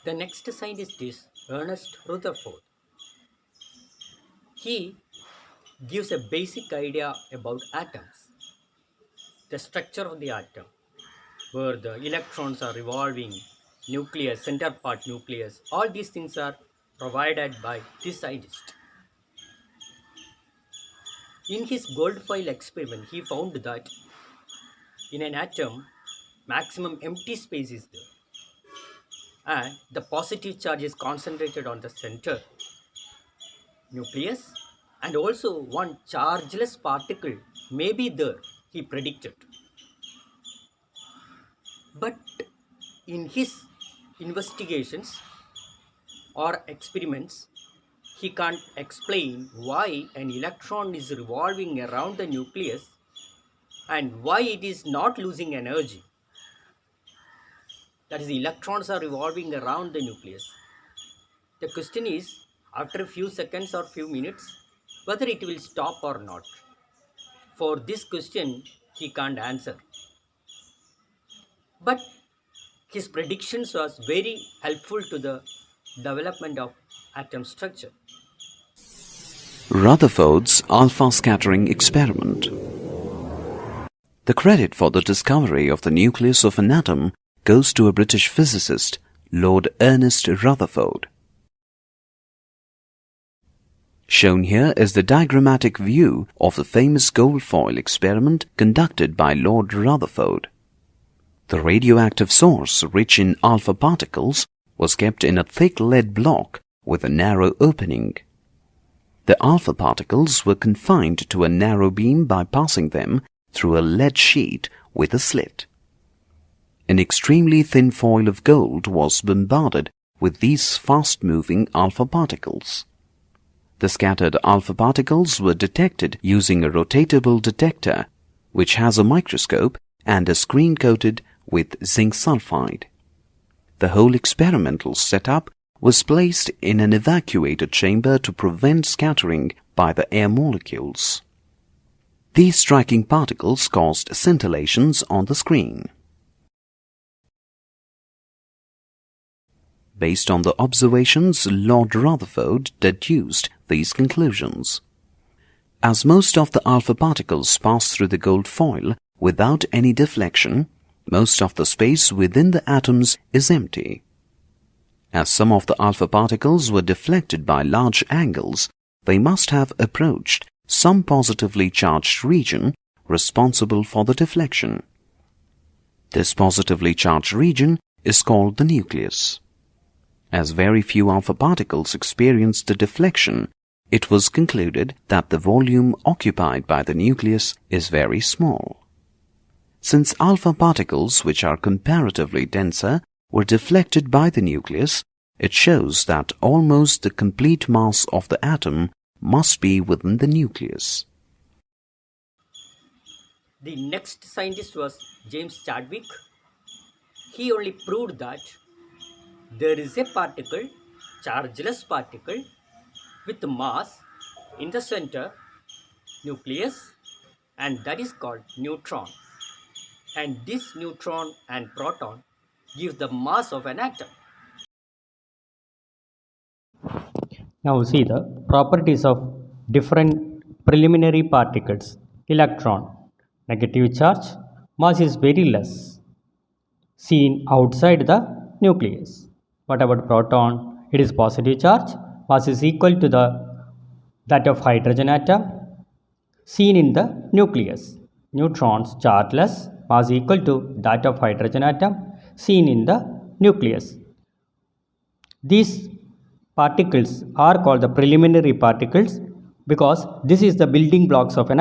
The next scientist is Ernest Rutherford. He gives a basic idea about atoms, the structure of the atom, where the electrons are revolving, nucleus, center part nucleus. All these things are provided by this scientist. In his gold foil experiment, he found that in an atom, maximum empty space is there, and the positive charge is concentrated on the center nucleus, and also one chargeless particle may be there, he predicted. But in his investigations or experiments, he can't explain why an electron is revolving around the nucleus and why it is not losing energy. That is, the electrons are revolving around the nucleus. The question is, after a few seconds or few minutes, whether it will stop or not. For this question, he can't answer. But his predictions was very helpful to the development of atom structure. Rutherford's alpha scattering experiment. The credit for the discovery of the nucleus of an atom goes to a British physicist, Lord Ernest Rutherford. Shown here is the diagrammatic view of the famous gold foil experiment conducted by Lord Rutherford. The radioactive source, rich in alpha particles, was kept in a thick lead block with a narrow opening. The alpha particles were confined to a narrow beam by passing them through a lead sheet with a slit. An extremely thin foil of gold was bombarded with these fast-moving alpha particles. The scattered alpha particles were detected using a rotatable detector, which has a microscope and a screen coated with zinc sulfide. The whole experimental setup was placed in an evacuated chamber to prevent scattering by the air molecules. These striking particles caused scintillations on the screen. Based on the observations, Lord Rutherford deduced these conclusions. As most of the alpha particles pass through the gold foil without any deflection, most of the space within the atoms is empty. As some of the alpha particles were deflected by large angles, they must have approached some positively charged region responsible for the deflection. This positively charged region is called the nucleus. As very few alpha particles experienced the deflection, it was concluded that the volume occupied by the nucleus is very small. Since alpha particles, which are comparatively denser, were deflected by the nucleus, it shows that almost the complete mass of the atom must be within the nucleus. The next scientist was James Chadwick. He only proved that there is a particle, chargeless particle, with mass in the center, nucleus, and that is called neutron. And this neutron and proton give the mass of an atom. Now see the properties of different preliminary particles. Electron, negative charge, mass is very less, seen outside the nucleus. What about proton? It is positive charge, mass is equal to that of hydrogen atom, seen in the nucleus. Neutrons, chargeless, mass equal to that of hydrogen atom, seen in the nucleus. These particles are called the preliminary particles because this is the building blocks of an atom.